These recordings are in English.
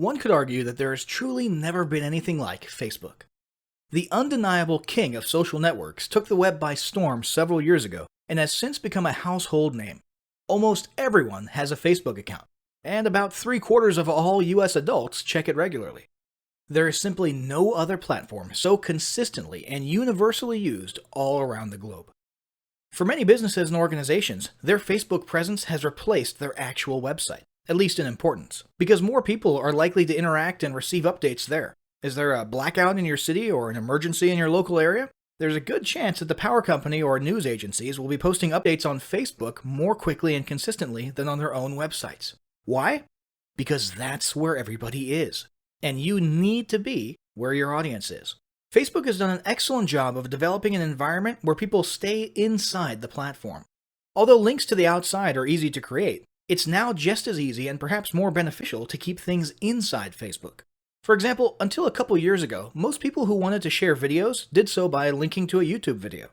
One could argue that there has truly never been anything like Facebook. The undeniable king of social networks took the web by storm several years ago and has since become a household name. Almost everyone has a Facebook account, and about 3/4 of all US adults check it regularly. There is simply no other platform so consistently and universally used all around the globe. For many businesses and organizations, their Facebook presence has replaced their actual website, at least in importance, because more people are likely to interact and receive updates there. Is there a blackout in your city or an emergency in your local area? There's a good chance that the power company or news agencies will be posting updates on Facebook more quickly and consistently than on their own websites. Why? Because that's where everybody is. And you need to be where your audience is. Facebook has done an excellent job of developing an environment where people stay inside the platform. Although links to the outside are easy to create, it's now just as easy and perhaps more beneficial to keep things inside Facebook. For example, until a couple years ago, most people who wanted to share videos did so by linking to a YouTube video.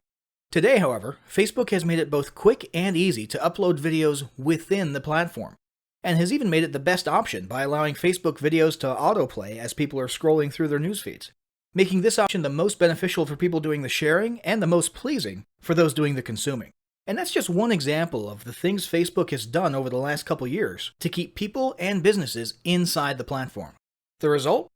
Today, however, Facebook has made it both quick and easy to upload videos within the platform, and has even made it the best option by allowing Facebook videos to autoplay as people are scrolling through their news feeds, making this option the most beneficial for people doing the sharing and the most pleasing for those doing the consuming. And that's just one example of the things Facebook has done over the last couple years to keep people and businesses inside the platform. The result?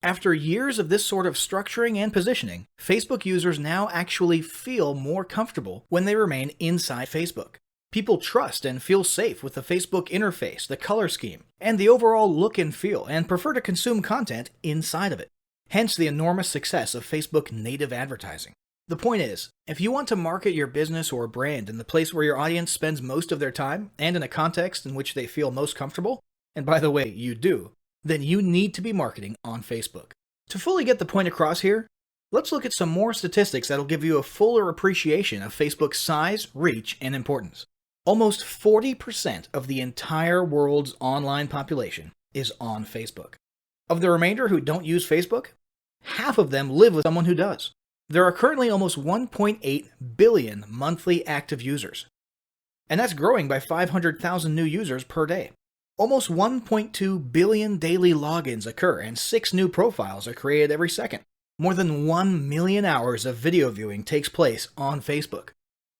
After years of this sort of structuring and positioning, Facebook users now actually feel more comfortable when they remain inside Facebook. People trust and feel safe with the Facebook interface, the color scheme, and the overall look and feel, and prefer to consume content inside of it. Hence the enormous success of Facebook native advertising. The point is, if you want to market your business or brand in the place where your audience spends most of their time, and in a context in which they feel most comfortable, and by the way, you do, then you need to be marketing on Facebook. To fully get the point across here, let's look at some more statistics that'll give you a fuller appreciation of Facebook's size, reach, and importance. Almost 40% of the entire world's online population is on Facebook. Of the remainder who don't use Facebook, half of them live with someone who does. There are currently almost 1.8 billion monthly active users, and that's growing by 500,000 new users per day. Almost 1.2 billion daily logins occur and 6 new profiles are created every second. More than 1 million hours of video viewing takes place on Facebook.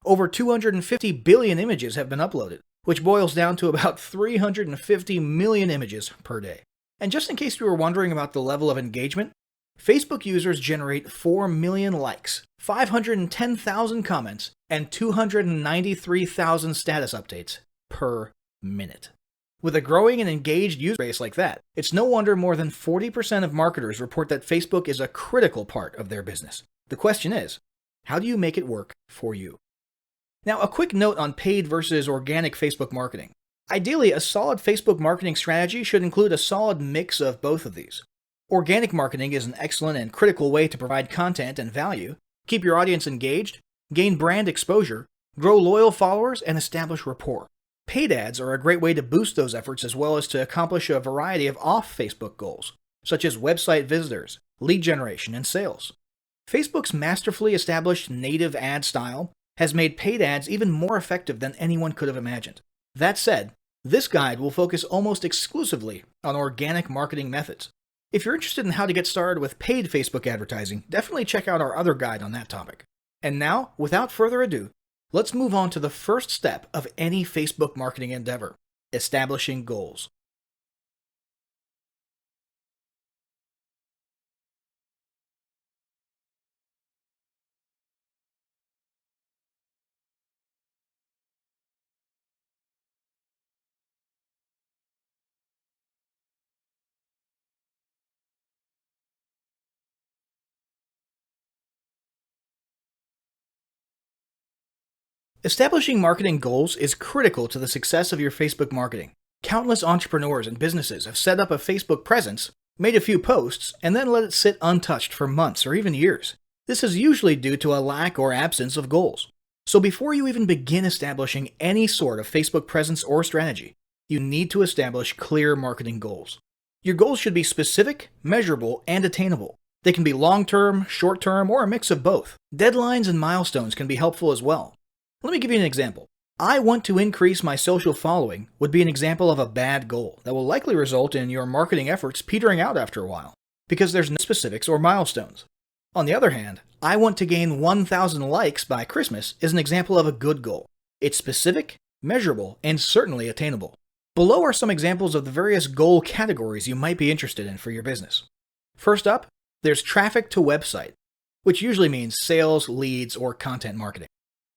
Over 250 billion images have been uploaded, which boils down to about 350 million images per day. And just in case you were wondering about the level of engagement, Facebook users generate 4 million likes, 510,000 comments, and 293,000 status updates per minute. With a growing and engaged user base like that, it's no wonder more than 40% of marketers report that Facebook is a critical part of their business. The question is, how do you make it work for you? Now, a quick note on paid versus organic Facebook marketing. Ideally, a solid Facebook marketing strategy should include a solid mix of both of these. Organic marketing is an excellent and critical way to provide content and value, keep your audience engaged, gain brand exposure, grow loyal followers, and establish rapport. Paid ads are a great way to boost those efforts as well as to accomplish a variety of off-Facebook goals, such as website visitors, lead generation, and sales. Facebook's masterfully established native ad style has made paid ads even more effective than anyone could have imagined. That said, this guide will focus almost exclusively on organic marketing methods. If you're interested in how to get started with paid Facebook advertising, definitely check out our other guide on that topic. And now, without further ado, let's move on to the first step of any Facebook marketing endeavor: establishing goals. Establishing marketing goals is critical to the success of your Facebook marketing. Countless entrepreneurs and businesses have set up a Facebook presence, made a few posts, and then let it sit untouched for months or even years. This is usually due to a lack or absence of goals. So before you even begin establishing any sort of Facebook presence or strategy, you need to establish clear marketing goals. Your goals should be specific, measurable, and attainable. They can be long-term, short-term, or a mix of both. Deadlines and milestones can be helpful as well. Let me give you an example. I want to increase my social following would be an example of a bad goal that will likely result in your marketing efforts petering out after a while, because there's no specifics or milestones. On the other hand, I want to gain 1,000 likes by Christmas is an example of a good goal. It's specific, measurable, and certainly attainable. Below are some examples of the various goal categories you might be interested in for your business. First up, there's traffic to website, which usually means sales, leads, or content marketing.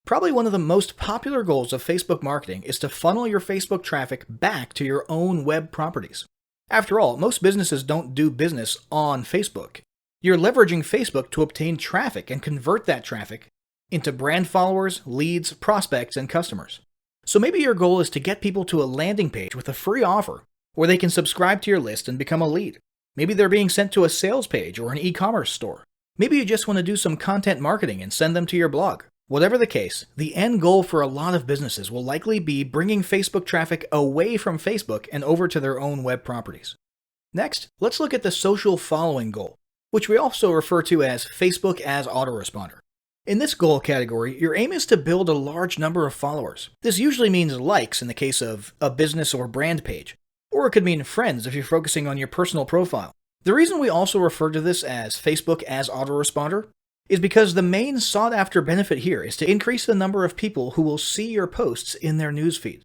Probably one of the most popular goals of Facebook marketing is to funnel your Facebook traffic back to your own web properties. After all, most businesses don't do business on Facebook. You're leveraging Facebook to obtain traffic and convert that traffic into brand followers, leads, prospects, and customers. So maybe your goal is to get people to a landing page with a free offer where they can subscribe to your list and become a lead. Maybe they're being sent to a sales page or an e-commerce store. Maybe you just want to do some content marketing and send them to your blog. Whatever the case, the end goal for a lot of businesses will likely be bringing Facebook traffic away from Facebook and over to their own web properties. Next, let's look at the social following goal, which we also refer to as Facebook as autoresponder. In this goal category, your aim is to build a large number of followers. This usually means likes in the case of a business or brand page, or it could mean friends if you're focusing on your personal profile. The reason we also refer to this as Facebook as autoresponder is because the main sought-after benefit here is to increase the number of people who will see your posts in their newsfeed.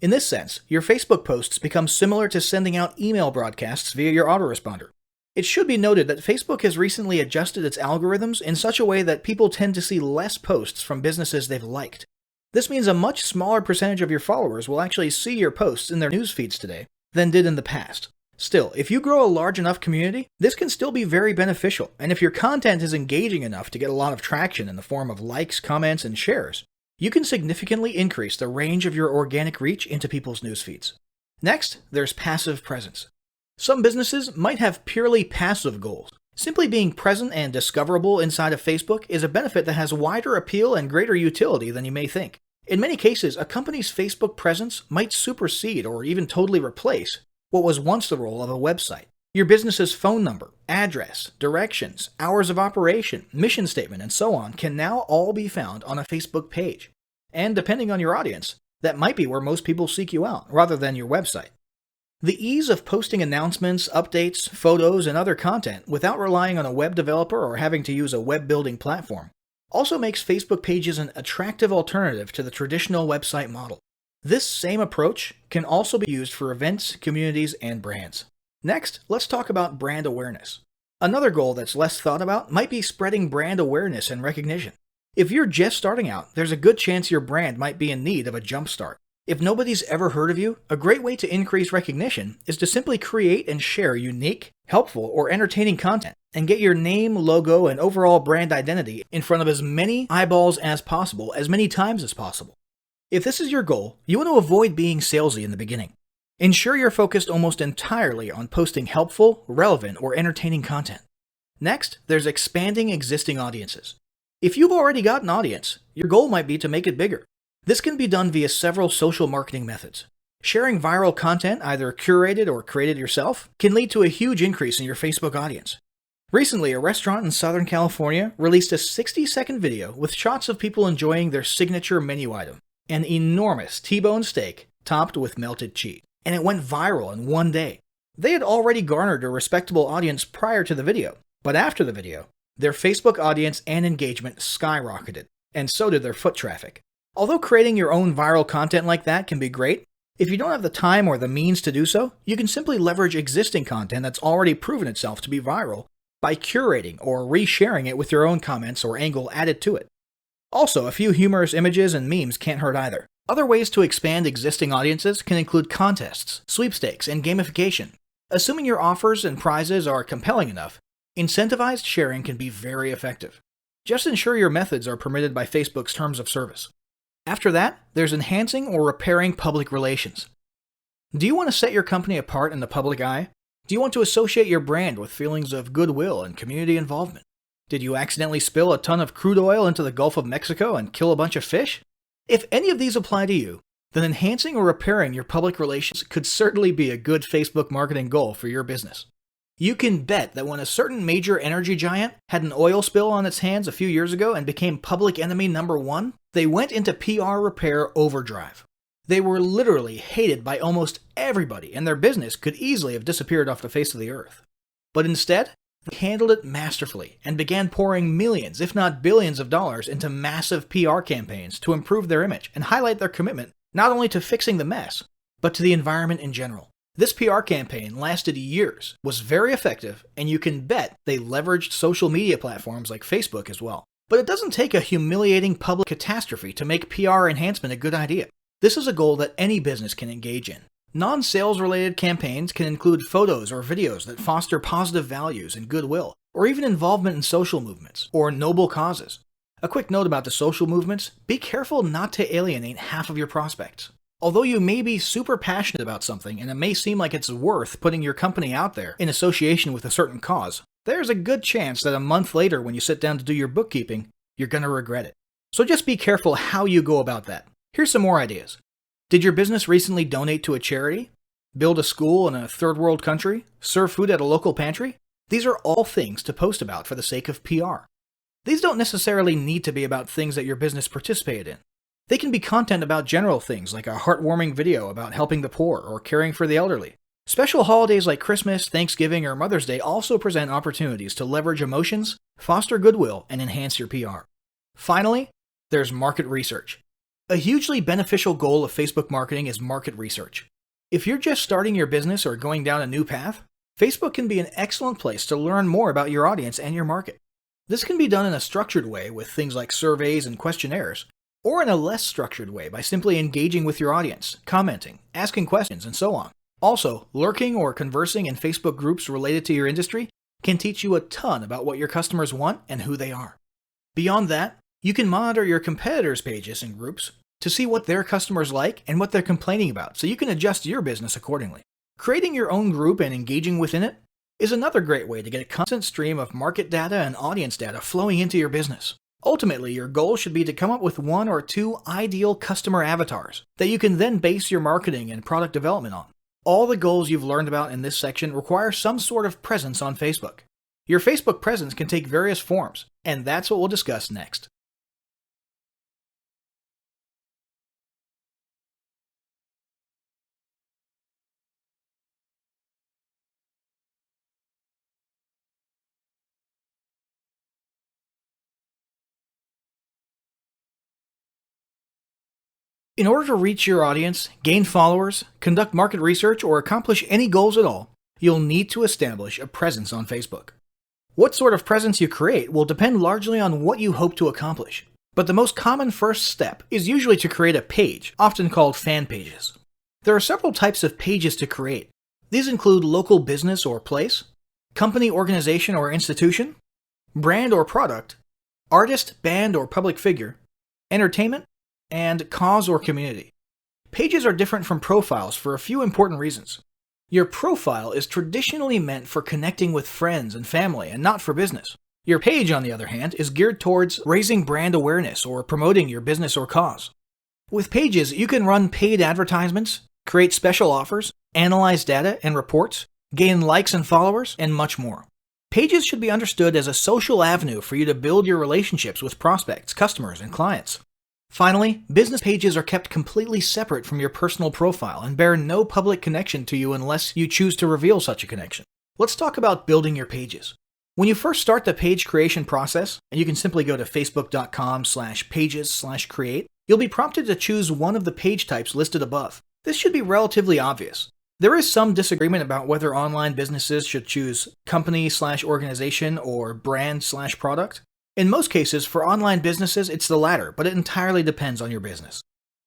In this sense, your Facebook posts become similar to sending out email broadcasts via your autoresponder. It should be noted that Facebook has recently adjusted its algorithms in such a way that people tend to see less posts from businesses they've liked. This means a much smaller percentage of your followers will actually see your posts in their newsfeeds today than did in the past. Still, if you grow a large enough community, this can still be very beneficial, and if your content is engaging enough to get a lot of traction in the form of likes, comments, and shares, you can significantly increase the range of your organic reach into people's newsfeeds. Next, there's passive presence. Some businesses might have purely passive goals. Simply being present and discoverable inside of Facebook is a benefit that has wider appeal and greater utility than you may think. In many cases, a company's Facebook presence might supersede or even totally replace what was once the role of a website. Your business's phone number, address, directions, hours of operation, mission statement, and so on can now all be found on a Facebook page. And depending on your audience, that might be where most people seek you out, rather than your website. The ease of posting announcements, updates, photos, and other content without relying on a web developer or having to use a web building platform also makes Facebook pages an attractive alternative to the traditional website model. This same approach can also be used for events, communities, and brands. Next, let's talk about brand awareness. Another goal that's less thought about might be spreading brand awareness and recognition. If you're just starting out, there's a good chance your brand might be in need of a jump start. If nobody's ever heard of you, a great way to increase recognition is to simply create and share unique, helpful, or entertaining content and get your name, logo, and overall brand identity in front of as many eyeballs as possible, as many times as possible. If this is your goal, you want to avoid being salesy in the beginning. Ensure you're focused almost entirely on posting helpful, relevant, or entertaining content. Next, there's expanding existing audiences. If you've already got an audience, your goal might be to make it bigger. This can be done via several social marketing methods. Sharing viral content, either curated or created yourself, can lead to a huge increase in your Facebook audience. Recently, a restaurant in Southern California released a 60-second video with shots of people enjoying their signature menu item, an enormous T-bone steak topped with melted cheese, and it went viral in one day. They had already garnered a respectable audience prior to the video, but after the video, their Facebook audience and engagement skyrocketed, and so did their foot traffic. Although creating your own viral content like that can be great, if you don't have the time or the means to do so, you can simply leverage existing content that's already proven itself to be viral by curating or resharing it with your own comments or angle added to it. Also, a few humorous images and memes can't hurt either. Other ways to expand existing audiences can include contests, sweepstakes, and gamification. Assuming your offers and prizes are compelling enough, incentivized sharing can be very effective. Just ensure your methods are permitted by Facebook's terms of service. After that, there's enhancing or repairing public relations. Do you want to set your company apart in the public eye? Do you want to associate your brand with feelings of goodwill and community involvement? Did you accidentally spill a ton of crude oil into the Gulf of Mexico and kill a bunch of fish? If any of these apply to you, then enhancing or repairing your public relations could certainly be a good Facebook marketing goal for your business. You can bet that when a certain major energy giant had an oil spill on its hands a few years ago and became public enemy number one, They went into PR repair overdrive. They were literally hated by almost everybody, and their business could easily have disappeared off the face of the earth. But instead, they handled it masterfully and began pouring millions, if not billions of dollars into massive PR campaigns to improve their image and highlight their commitment not only to fixing the mess, but to the environment in general. This PR campaign lasted years, was very effective, and you can bet they leveraged social media platforms like Facebook as well. But it doesn't take a humiliating public catastrophe to make PR enhancement a good idea. This is a goal that any business can engage in. Non-sales related campaigns can include photos or videos that foster positive values and goodwill, or even involvement in social movements or noble causes. A quick note about the social movements: be careful not to alienate half of your prospects. Although you may be super passionate about something and it may seem like it's worth putting your company out there in association with a certain cause, there's a good chance that a month later when you sit down to do your bookkeeping, you're going to regret it. So just be careful how you go about that. Here's some more ideas. Did your business recently donate to a charity? Build a school in a third world country? Serve food at a local pantry? These are all things to post about for the sake of PR. These don't necessarily need to be about things that your business participated in. They can be content about general things like a heartwarming video about helping the poor or caring for the elderly. Special holidays like Christmas, Thanksgiving, or Mother's Day also present opportunities to leverage emotions, foster goodwill, and enhance your PR. Finally, there's market research. A hugely beneficial goal of Facebook marketing is market research. If you're just starting your business or going down a new path, Facebook can be an excellent place to learn more about your audience and your market. This can be done in a structured way with things like surveys and questionnaires, or in a less structured way by simply engaging with your audience, commenting, asking questions, and so on. Also, lurking or conversing in Facebook groups related to your industry can teach you a ton about what your customers want and who they are. Beyond that, you can monitor your competitors' pages and groups to see what their customers like and what they're complaining about, so you can adjust your business accordingly. Creating your own group and engaging within it is another great way to get a constant stream of market data and audience data flowing into your business. Ultimately, your goal should be to come up with 1 or 2 ideal customer avatars that you can then base your marketing and product development on. All the goals you've learned about in this section require some sort of presence on Facebook. Your Facebook presence can take various forms, and that's what we'll discuss next. In order to reach your audience, gain followers, conduct market research, or accomplish any goals at all, you'll need to establish a presence on Facebook. What sort of presence you create will depend largely on what you hope to accomplish. But the most common first step is usually to create a page, often called fan pages. There are several types of pages to create. These include local business or place, company, organization, or institution, brand or product, artist, band, or public figure, entertainment, and cause or community. Pages are different from profiles for a few important reasons. Your profile is traditionally meant for connecting with friends and family and not for business. Your page, on the other hand, is geared towards raising brand awareness or promoting your business or cause. With pages, you can run paid advertisements, create special offers, analyze data and reports, gain likes and followers, and much more. Pages should be understood as a social avenue for you to build your relationships with prospects, customers, and clients. Finally, business pages are kept completely separate from your personal profile and bear no public connection to you unless you choose to reveal such a connection. Let's talk about building your pages. When you first start the page creation process, and you can simply go to facebook.com/pages/create, you'll be prompted to choose one of the page types listed above. This should be relatively obvious. There is some disagreement about whether online businesses should choose company/organization or brand/product. In most cases, for online businesses, it's the latter, but it entirely depends on your business.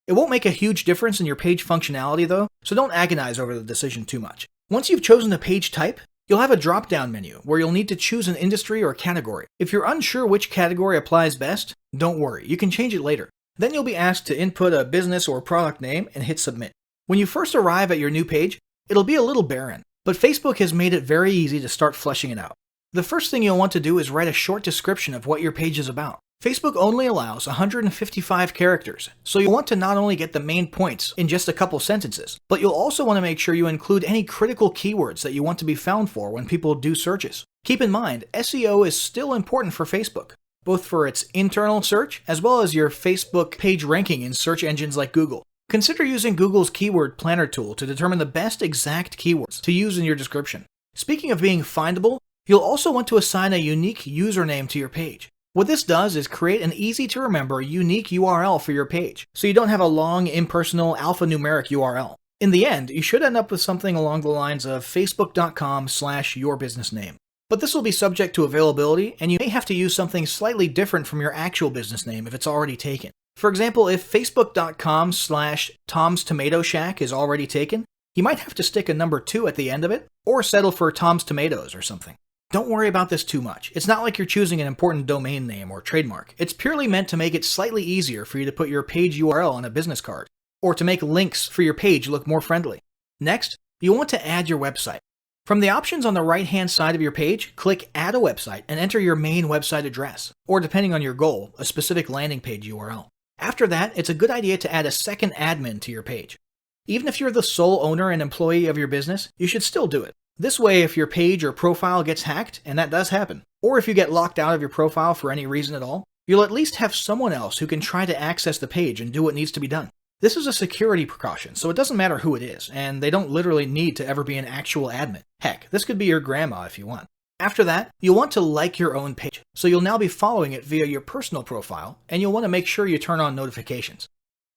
It won't make a huge difference in your page functionality though, so don't agonize over the decision too much. Once you've chosen a page type, you'll have a drop-down menu where you'll need to choose an industry or category. If you're unsure which category applies best, don't worry, you can change it later. Then you'll be asked to input a business or product name and hit submit. When you first arrive at your new page, it'll be a little barren, but Facebook has made it very easy to start fleshing it out. The first thing you'll want to do is write a short description of what your page is about. Facebook only allows 155 characters, so you'll want to not only get the main points in just a couple sentences, but you'll also want to make sure you include any critical keywords that you want to be found for when people do searches. Keep in mind, SEO is still important for Facebook. both for its internal search as well as your Facebook page ranking in search engines like Google. Consider using Google's Keyword Planner tool to determine the best exact keywords to use in your description. Speaking of being findable, you'll also want to assign a unique username to your page. What this does is create an easy-to-remember unique URL for your page, so you don't have a long, impersonal, alphanumeric URL. In the end, you should end up with something along the lines of facebook.com/yourbusinessname. But this will be subject to availability, and you may have to use something slightly different from your actual business name if it's already taken. For example, if facebook.com/Tom's Tomato Shack is already taken, you might have to stick a number 2 at the end of it, or settle for Tom's Tomatoes or something. Don't worry about this too much. It's not like you're choosing an important domain name or trademark. It's purely meant to make it slightly easier for you to put your page URL on a business card, or to make links for your page look more friendly. Next, you'll want to add your website. From the options on the right-hand side of your page, click Add a Website and enter your main website address, or depending on your goal, a specific landing page URL. After that, it's a good idea to add a second admin to your page. Even if you're the sole owner and employee of your business, you should still do it. This way, if your page or profile gets hacked, and that does happen, or if you get locked out of your profile for any reason at all, you'll at least have someone else who can try to access the page and do what needs to be done. This is a security precaution, so it doesn't matter who it is, and they don't literally need to ever be an actual admin. Heck, this could be your grandma if you want. After that, you'll want to like your own page, so you'll now be following it via your personal profile, and you'll want to make sure you turn on notifications.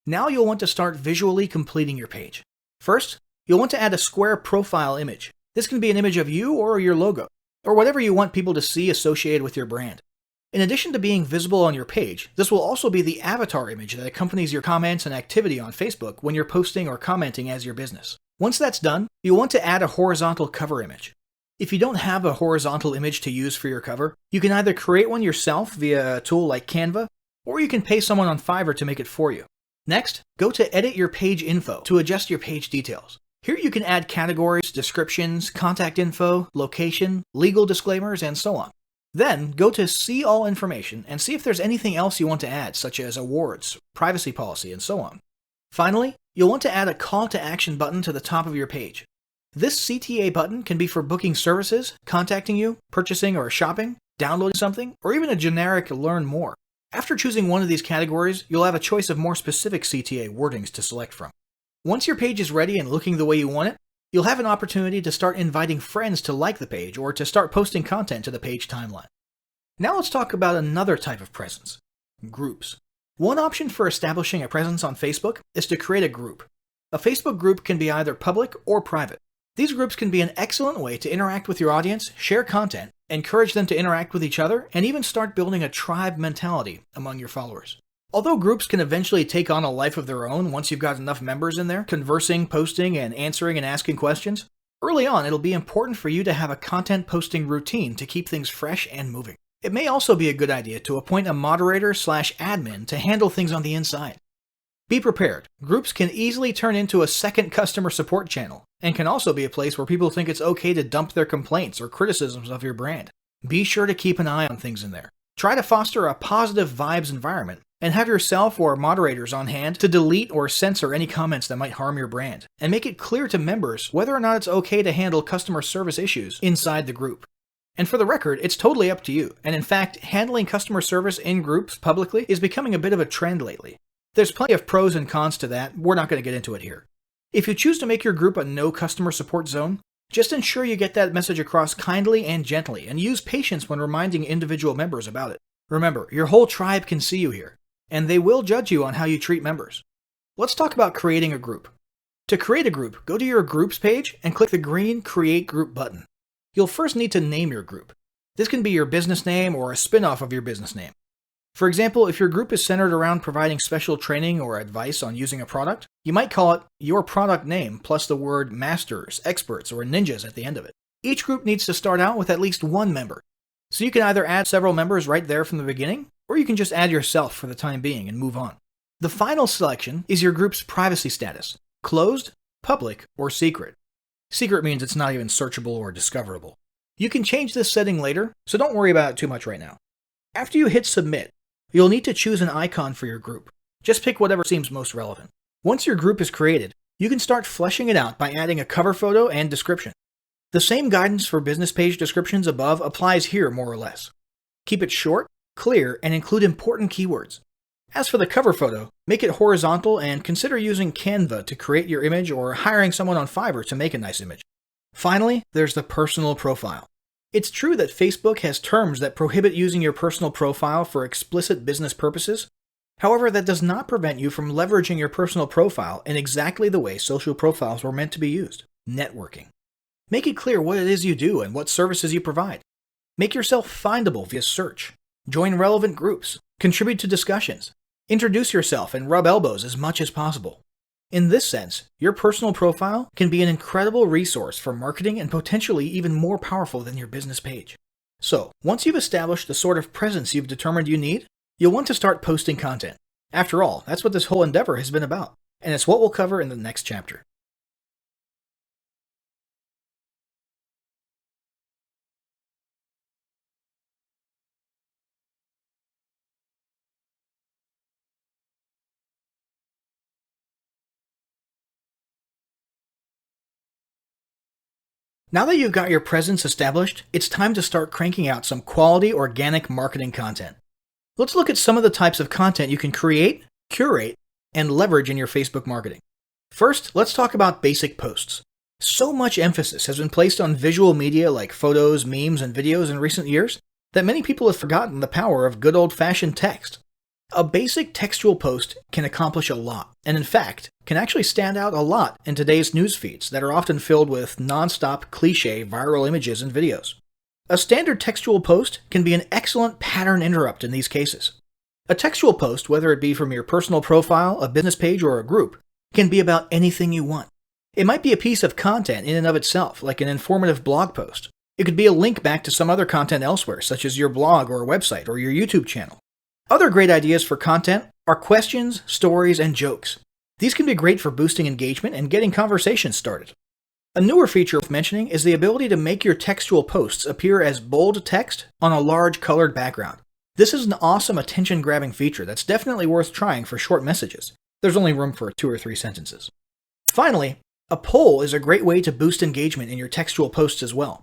Now you'll want to start visually completing your page. First, you'll want to add a square profile image. This can be an image of you or your logo, or whatever you want people to see associated with your brand. In addition to being visible on your page, this will also be the avatar image that accompanies your comments and activity on Facebook when you're posting or commenting as your business. Once that's done, you'll want to add a horizontal cover image. If you don't have a horizontal image to use for your cover, you can either create one yourself via a tool like Canva, or you can pay someone on Fiverr to make it for you. Next, go to Edit Your Page Info to adjust your page details. Here you can add categories, descriptions, contact info, location, legal disclaimers, and so on. Then, go to See All Information and see if there's anything else you want to add, such as awards, privacy policy, and so on. Finally, you'll want to add a call to action button to the top of your page. This CTA button can be for booking services, contacting you, purchasing or shopping, downloading something, or even a generic Learn More. After choosing one of these categories, you'll have a choice of more specific CTA wordings to select from. Once your page is ready and looking the way you want it, you'll have an opportunity to start inviting friends to like the page or to start posting content to the page timeline. Now let's talk about another type of presence: groups. One option for establishing a presence on Facebook is to create a group. A Facebook group can be either public or private. These groups can be an excellent way to interact with your audience, share content, encourage them to interact with each other, and even start building a tribe mentality among your followers. Although groups can eventually take on a life of their own once you've got enough members in there, conversing, posting, and answering and asking questions, early on it'll be important for you to have a content posting routine to keep things fresh and moving. It may also be a good idea to appoint a moderator/admin to handle things on the inside. Be prepared. Groups can easily turn into a second customer support channel, and can also be a place where people think it's okay to dump their complaints or criticisms of your brand. Be sure to keep an eye on things in there. Try to foster a positive vibes environment, and have yourself or moderators on hand to delete or censor any comments that might harm your brand, and make it clear to members whether or not it's okay to handle customer service issues inside the group. And for the record, it's totally up to you, and in fact, handling customer service in groups publicly is becoming a bit of a trend lately. There's plenty of pros and cons to that, we're not going to get into it here. If you choose to make your group a no customer support zone, just ensure you get that message across kindly and gently, and use patience when reminding individual members about it. Remember, your whole tribe can see you here, and they will judge you on how you treat members. Let's talk about creating a group. To create a group, go to your Groups page and click the green Create Group button. You'll first need to name your group. This can be your business name or a spin-off of your business name. For example, if your group is centered around providing special training or advice on using a product, you might call it Your Product Name plus the word Masters, Experts, or Ninjas at the end of it. Each group needs to start out with at least one member. So you can either add several members right there from the beginning, or you can just add yourself for the time being and move on. The final selection is your group's privacy status: closed, public, or secret. Secret means it's not even searchable or discoverable. You can change this setting later, so don't worry about it too much right now. After you hit submit, you'll need to choose an icon for your group. Just pick whatever seems most relevant. Once your group is created, you can start fleshing it out by adding a cover photo and description. The same guidance for business page descriptions above applies here more or less. Keep it short, clear, and include important keywords. As for the cover photo, make it horizontal and consider using Canva to create your image or hiring someone on Fiverr to make a nice image. Finally, there's the personal profile. It's true that Facebook has terms that prohibit using your personal profile for explicit business purposes. However, that does not prevent you from leveraging your personal profile in exactly the way social profiles were meant to be used: networking. Make it clear what it is you do and what services you provide. Make yourself findable via search. Join relevant groups. Contribute to discussions. Introduce yourself and rub elbows as much as possible. In this sense, your personal profile can be an incredible resource for marketing and potentially even more powerful than your business page. So, once you've established the sort of presence you've determined you need, you'll want to start posting content. After all, that's what this whole endeavor has been about, and it's what we'll cover in the next chapter. Now that you've got your presence established, it's time to start cranking out some quality organic marketing content. Let's look at some of the types of content you can create, curate, and leverage in your Facebook marketing. First, let's talk about basic posts. So much emphasis has been placed on visual media like photos, memes, and videos in recent years that many people have forgotten the power of good old-fashioned text. A basic textual post can accomplish a lot, and in fact, can actually stand out a lot in today's news feeds that are often filled with non-stop cliché viral images and videos. A standard textual post can be an excellent pattern interrupt in these cases. A textual post, whether it be from your personal profile, a business page, or a group, can be about anything you want. It might be a piece of content in and of itself, like an informative blog post. It could be a link back to some other content elsewhere, such as your blog or website or your YouTube channel. Other great ideas for content are questions, stories, and jokes. These can be great for boosting engagement and getting conversations started. A newer feature worth mentioning is the ability to make your textual posts appear as bold text on a large colored background. This is an awesome attention-grabbing feature that's definitely worth trying for short messages. There's only room for 2 or 3 sentences. Finally, a poll is a great way to boost engagement in your textual posts as well.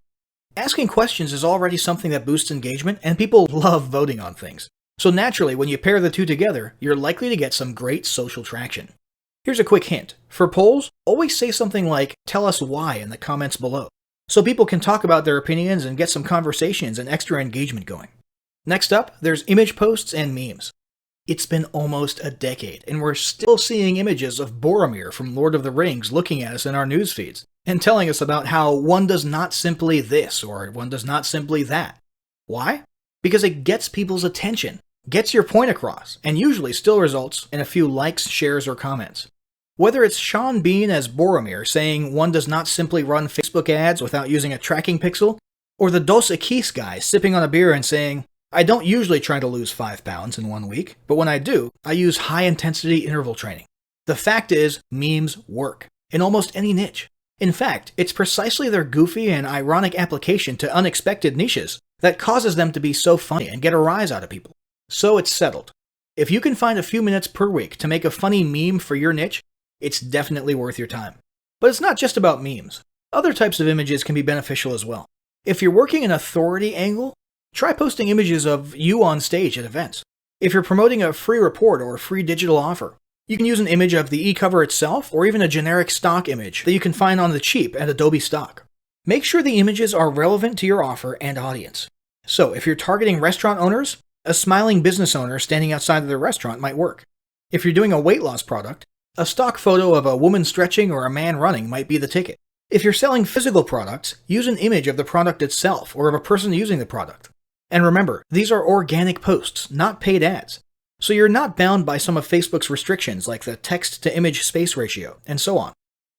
Asking questions is already something that boosts engagement, and people love voting on things. So naturally, when you pair the two together, you're likely to get some great social traction. Here's a quick hint. For polls, always say something like, "Tell us why" in the comments below, so people can talk about their opinions and get some conversations and extra engagement going. Next up, there's image posts and memes. It's been almost a decade, and we're still seeing images of Boromir from Lord of the Rings looking at us in our news feeds, and telling us about how one does not simply this, or one does not simply that. Why? Because it gets people's attention, gets your point across, and usually still results in a few likes, shares, or comments. Whether it's Sean Bean as Boromir saying one does not simply run Facebook ads without using a tracking pixel, or the Dos Equis guy sipping on a beer and saying, "I don't usually try to lose 5 pounds in 1 week, but when I do, I use high-intensity interval training." The fact is, memes work, in almost any niche. In fact, it's precisely their goofy and ironic application to unexpected niches that causes them to be so funny and get a rise out of people. So it's settled. If you can find a few minutes per week to make a funny meme for your niche, it's definitely worth your time. But it's not just about memes. Other types of images can be beneficial as well. If you're working an authority angle, try posting images of you on stage at events. If you're promoting a free report or a free digital offer, you can use an image of the e-cover itself or even a generic stock image that you can find on the cheap at Adobe Stock. Make sure the images are relevant to your offer and audience. So if you're targeting restaurant owners, a smiling business owner standing outside of their restaurant might work. If you're doing a weight loss product, a stock photo of a woman stretching or a man running might be the ticket. If you're selling physical products, use an image of the product itself or of a person using the product. And remember, these are organic posts, not paid ads. So you're not bound by some of Facebook's restrictions like the text-to-image space ratio, and so on.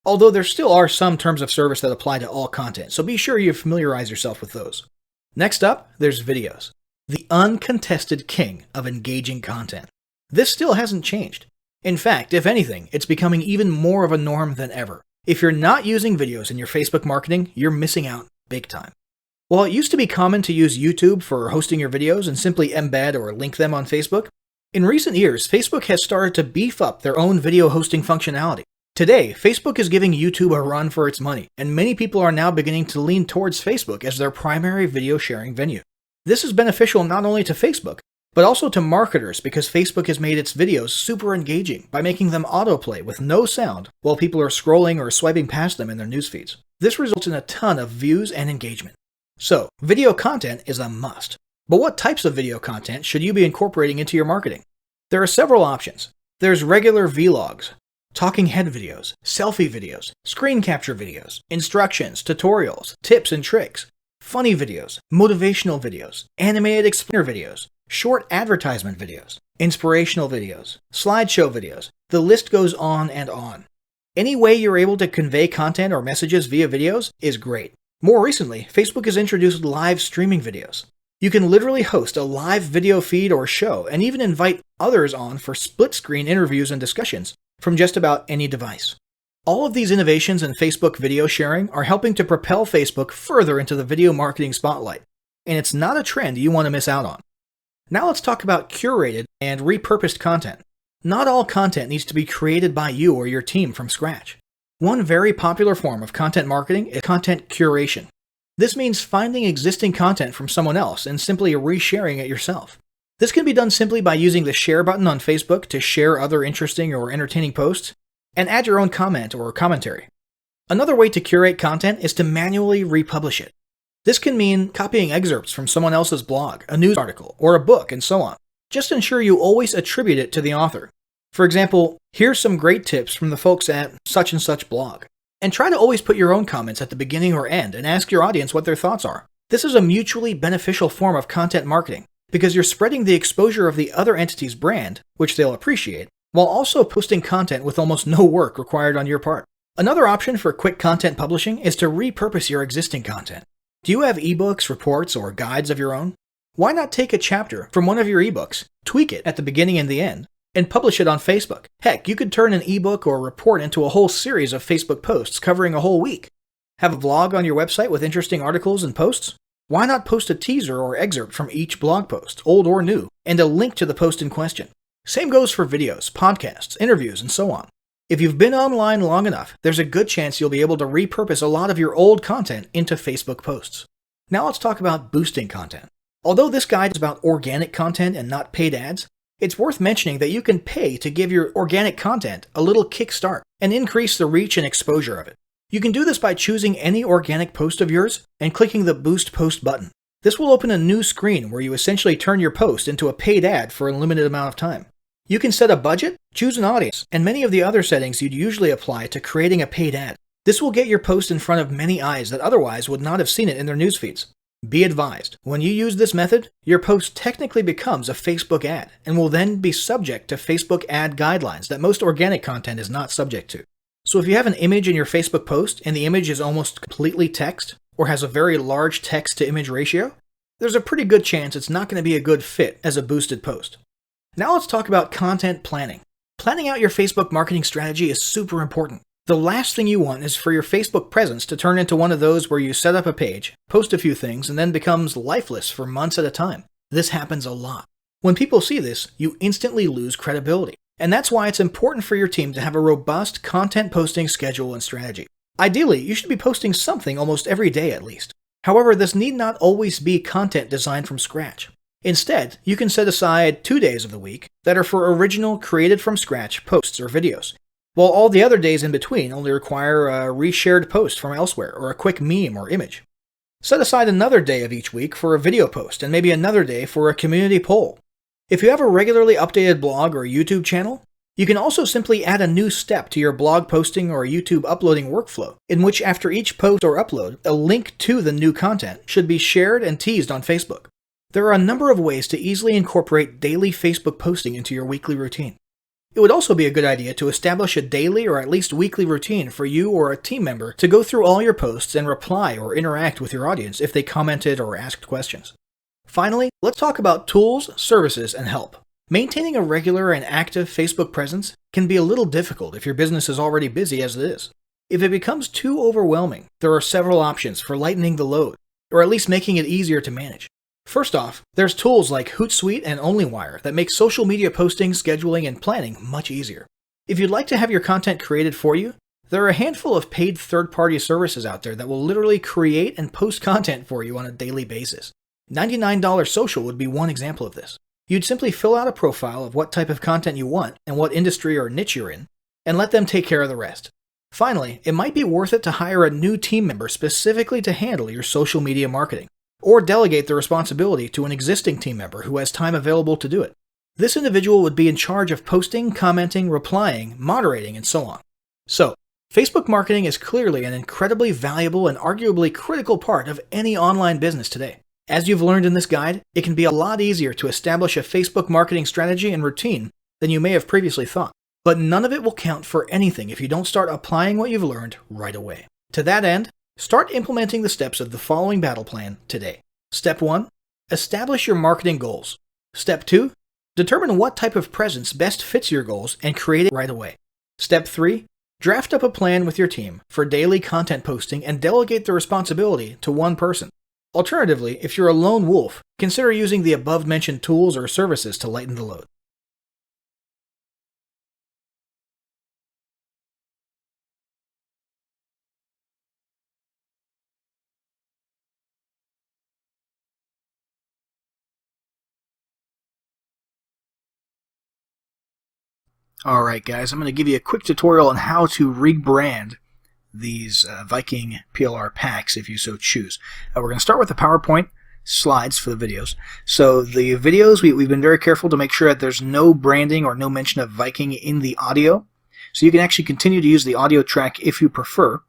Although there still are some terms of service that apply to all content, so be sure you familiarize yourself with those. Next up, there's videos. The uncontested king of engaging content. This still hasn't changed. In fact, if anything, it's becoming even more of a norm than ever. If you're not using videos in your Facebook marketing, you're missing out big time. While it used to be common to use YouTube for hosting your videos and simply embed or link them on Facebook, in recent years, Facebook has started to beef up their own video hosting functionality. Today, Facebook is giving YouTube a run for its money, and many people are now beginning to lean towards Facebook as their primary video sharing venue. This is beneficial not only to Facebook, but also to marketers because Facebook has made its videos super engaging by making them autoplay with no sound while people are scrolling or swiping past them in their news feeds. This results in a ton of views and engagement. So, video content is a must. But what types of video content should you be incorporating into your marketing? There are several options. There's regular vlogs, talking head videos, selfie videos, screen capture videos, instructions, tutorials, tips and tricks, funny videos, motivational videos, animated explainer videos, short advertisement videos, inspirational videos, slideshow videos. The list goes on and on. Any way you're able to convey content or messages via videos is great. More recently, Facebook has introduced live streaming videos. You can literally host a live video feed or show and even invite others on for split-screen interviews and discussions from just about any device. All of these innovations in Facebook video sharing are helping to propel Facebook further into the video marketing spotlight, and it's not a trend you want to miss out on. Now let's talk about curated and repurposed content. Not all content needs to be created by you or your team from scratch. One very popular form of content marketing is content curation. This means finding existing content from someone else and simply resharing it yourself. This can be done simply by using the share button on Facebook to share other interesting or entertaining posts and add your own comment or commentary. Another way to curate content is to manually republish it. This can mean copying excerpts from someone else's blog, a news article, or a book, and so on. Just ensure you always attribute it to the author. For example, here's some great tips from the folks at such and such blog. And try to always put your own comments at the beginning or end and ask your audience what their thoughts are. This is a mutually beneficial form of content marketing because you're spreading the exposure of the other entity's brand, which they'll appreciate, while also posting content with almost no work required on your part. Another option for quick content publishing is to repurpose your existing content. Do you have ebooks, reports, or guides of your own? Why not take a chapter from one of your ebooks, tweak it at the beginning and the end, and publish it on Facebook? Heck, you could turn an ebook or report into a whole series of Facebook posts covering a whole week. Have a blog on your website with interesting articles and posts? Why not post a teaser or excerpt from each blog post, old or new, and a link to the post in question? Same goes for videos, podcasts, interviews, and so on. If you've been online long enough, there's a good chance you'll be able to repurpose a lot of your old content into Facebook posts. Now let's talk about boosting content. Although this guide is about organic content and not paid ads, it's worth mentioning that you can pay to give your organic content a little kickstart and increase the reach and exposure of it. You can do this by choosing any organic post of yours and clicking the Boost Post button. This will open a new screen where you essentially turn your post into a paid ad for a limited amount of time. You can set a budget, choose an audience, and many of the other settings you'd usually apply to creating a paid ad. This will get your post in front of many eyes that otherwise would not have seen it in their news feeds. Be advised, when you use this method, your post technically becomes a Facebook ad and will then be subject to Facebook ad guidelines that most organic content is not subject to. So if you have an image in your Facebook post and the image is almost completely text or has a very large text-to-image ratio, there's a pretty good chance it's not going to be a good fit as a boosted post. Now let's talk about content planning. Planning out your Facebook marketing strategy is super important. The last thing you want is for your Facebook presence to turn into one of those where you set up a page, post a few things, and then becomes lifeless for months at a time. This happens a lot. When people see this, you instantly lose credibility. And that's why it's important for your team to have a robust content posting schedule and strategy. Ideally, you should be posting something almost every day at least. However, this need not always be content designed from scratch. Instead, you can set aside 2 days of the week that are for original, created from scratch posts or videos, while all the other days in between only require a reshared post from elsewhere or a quick meme or image. Set aside another day of each week for a video post and maybe another day for a community poll. If you have a regularly updated blog or YouTube channel, you can also simply add a new step to your blog posting or YouTube uploading workflow, in which after each post or upload, a link to the new content should be shared and teased on Facebook. There are a number of ways to easily incorporate daily Facebook posting into your weekly routine. It would also be a good idea to establish a daily or at least weekly routine for you or a team member to go through all your posts and reply or interact with your audience if they commented or asked questions. Finally, let's talk about tools, services, and help. Maintaining a regular and active Facebook presence can be a little difficult if your business is already busy as it is. If it becomes too overwhelming, there are several options for lightening the load, or at least making it easier to manage. First off, there's tools like Hootsuite and OnlyWire that make social media posting, scheduling, and planning much easier. If you'd like to have your content created for you, there are a handful of paid third-party services out there that will literally create and post content for you on a daily basis. $99 Social would be one example of this. You'd simply fill out a profile of what type of content you want and what industry or niche you're in, and let them take care of the rest. Finally, it might be worth it to hire a new team member specifically to handle your social media marketing, or delegate the responsibility to an existing team member who has time available to do it. This individual would be in charge of posting, commenting, replying, moderating, and so on. So, Facebook marketing is clearly an incredibly valuable and arguably critical part of any online business today. As you've learned in this guide, it can be a lot easier to establish a Facebook marketing strategy and routine than you may have previously thought. But none of it will count for anything if you don't start applying what you've learned right away. To that end, start implementing the steps of the following battle plan today. Step 1. Establish your marketing goals. Step 2. Determine what type of presence best fits your goals and create it right away. Step 3. Draft up a plan with your team for daily content posting and delegate the responsibility to one person. Alternatively, if you're a lone wolf, consider using the above-mentioned tools or services to lighten the load. Alright guys, I'm going to give you a quick tutorial on how to rebrand these Viking PLR packs if you so choose. We're going to start with the PowerPoint slides for the videos. So the videos, we've been very careful to make sure that there's no branding or no mention of Viking in the audio. So you can actually continue to use the audio track if you prefer,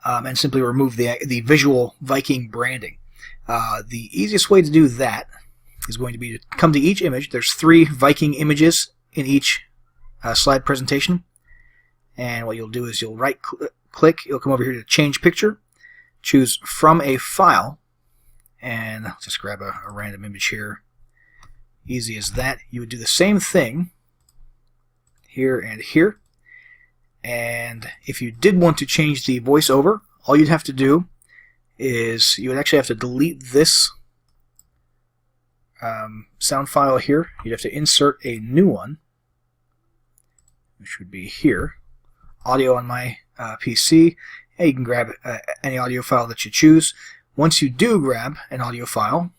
and simply remove the visual Viking branding. The easiest way to do that is going to be to come to each image. There's 3 Viking images in each slide presentation, and what you'll do is you'll right click, you'll come over here to change picture, choose from a file, and I'll just grab a random image here. Easy as that. You would do the same thing here and here, and if you did want to change the voiceover, all you'd have to do is you would actually have to delete this sound file here. You'd have to insert a new one, which would be here, audio on my PC, and you can grab any audio file that you choose. Once you do grab an audio file,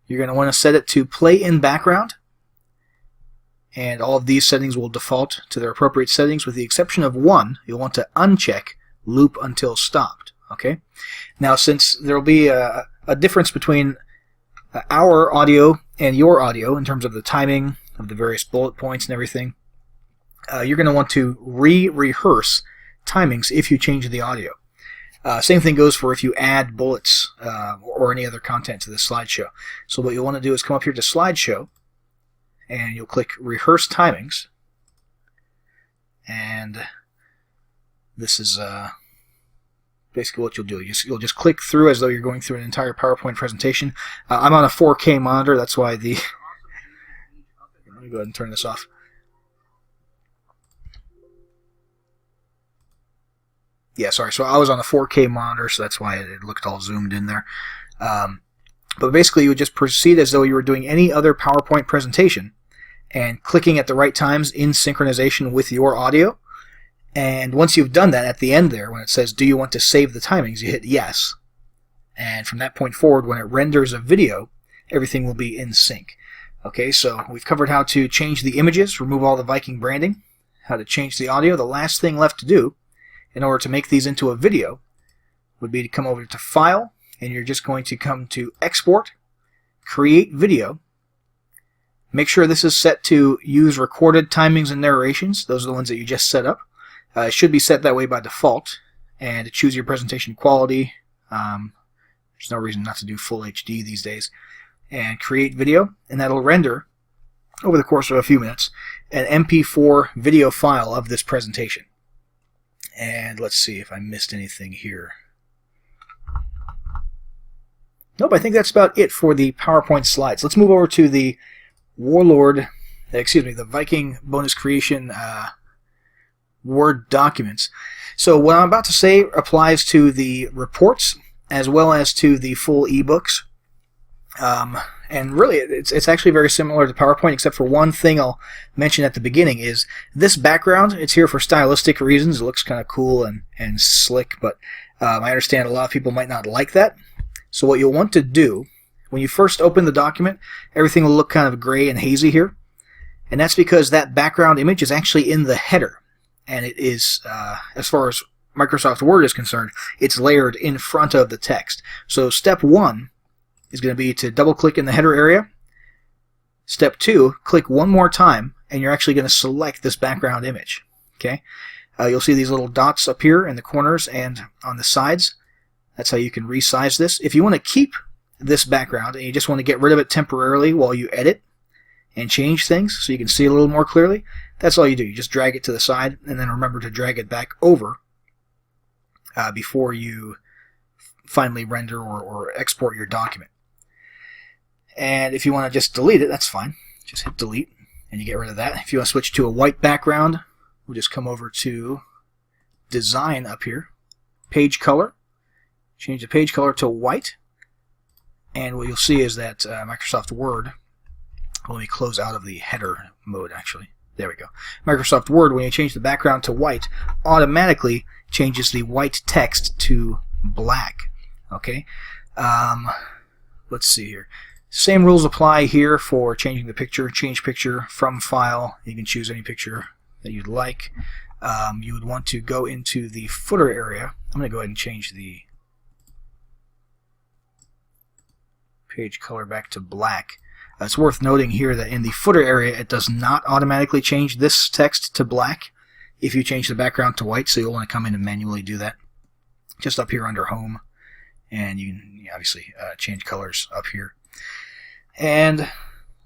you're going to want to set it to play in background, and all of these settings will default to their appropriate settings with the exception of one. You'll want to uncheck loop until stopped. Okay. Now, since there will be a difference between our audio and your audio in terms of the timing of the various bullet points and everything, you're going to want to rehearse timings if you change the audio. Same thing goes for if you add bullets or any other content to the slideshow. So what you'll want to do is come up here to slideshow, and you'll click rehearse timings, and this is basically what you'll do. You'll just click through as though you're going through an entire PowerPoint presentation. I'm on a 4K monitor, that's why the let me go ahead and turn this off. Yeah, sorry. So I was on a 4K monitor, so that's why it looked all zoomed in there. But basically, you would just proceed as though you were doing any other PowerPoint presentation and clicking at the right times in synchronization with your audio. And once you've done that, at the end there, when it says, do you want to save the timings, you hit yes. And from that point forward, when it renders a video, everything will be in sync. Okay, so we've covered how to change the images, remove all the Viking branding, how to change the audio. The last thing left to do in order to make these into a video would be to come over to File, and you're just going to come to Export, Create Video. Make sure this is set to use recorded timings and narrations. Those are the ones that you just set up. It should be set that way by default, and to choose your presentation quality. There's no reason not to do full HD these days. And create video, and that'll render, over the course of a few minutes, an MP4 video file of this presentation. And let's see if I missed anything here. Nope, I think that's about it for the PowerPoint slides. Let's move over to the the Viking bonus creation Word documents. So what I'm about to say applies to the reports as well as to the full ebooks. And really, it's actually very similar to PowerPoint, except for one thing I'll mention at the beginning is this background. It's here for stylistic reasons. It looks kind of cool and slick, but I understand a lot of people might not like that. So what you'll want to do When you first open the document, everything will look kind of gray and hazy here. And that's because that background image is actually in the header. And it is, as far as Microsoft Word is concerned, it's layered in front of the text. So step 1 is going to be to double-click in the header area. Step 2, click one more time, and you're actually going to select this background image. Okay? You'll see these little dots up here in the corners and on the sides. That's how you can resize this. If you want to keep this background and you just want to get rid of it temporarily while you edit and change things so you can see a little more clearly, that's all you do. You just drag it to the side, and then remember to drag it back over before you finally render or export your document. And if you want to just delete it, that's fine. Just hit delete and you get rid of that. If you want to switch to a white background, we'll just come over to Design up here, Page Color, change the page color to white, and what you'll see is that Microsoft Word, let me close out of the header mode actually. There we go. Microsoft Word, when you change the background to white, automatically changes the white text to black. Okay? Let's see here. Same rules apply here for changing the picture. Change picture from file. You can choose any picture that you'd like. You would want to go into the footer area. I'm going to go ahead and change the page color back to black. It's worth noting here that in the footer area it does not automatically change this text to black if you change the background to white, so you'll want to come in and manually do that. Just up here under Home, and you can obviously change colors up here. And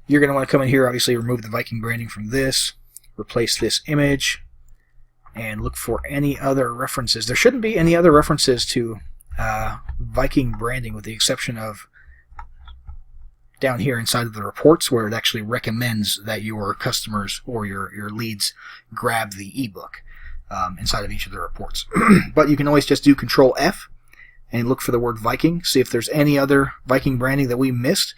you're going to want to come in here, obviously remove the Viking branding from this, replace this image, and look for any other references. There shouldn't be any other references to Viking branding with the exception of down here inside of the reports where it actually recommends that your customers or your leads grab the ebook inside of each of the reports. But you can always just do Control F and look for the word Viking, see if there's any other Viking branding that we missed.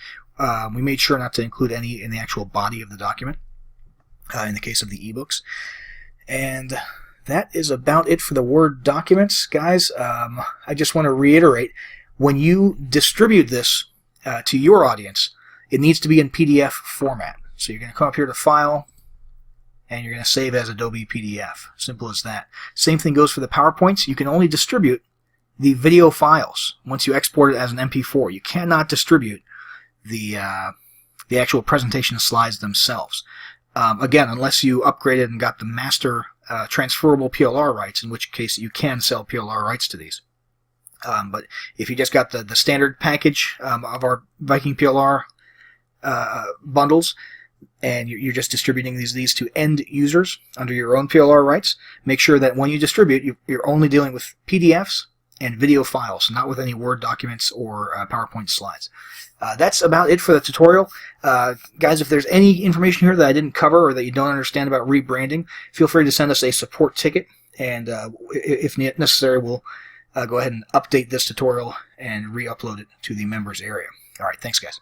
We made sure not to include any in the actual body of the document in the case of the ebooks. And that is about it for the Word documents, guys. I just want to reiterate, when you distribute this to your audience, it needs to be in PDF format. So you're going to come up here to File, and you're going to save as Adobe PDF. Simple as that. Same thing goes for the PowerPoints. You can only distribute the video files once you export it as an MP4. You cannot distribute the actual presentation slides themselves. Again, unless you upgraded and got the master transferable PLR rights, in which case you can sell PLR rights to these. But if you just got the standard package of our Viking PLR bundles, and you're just distributing these to end users under your own PLR rights, make sure that when you distribute, you're only dealing with PDFs and video files, not with any Word documents or PowerPoint slides. That's about it for the tutorial. Guys, if there's any information here that I didn't cover or that you don't understand about rebranding, feel free to send us a support ticket, and if necessary, we'll go ahead and update this tutorial and re-upload it to the members area. All right, thanks, guys.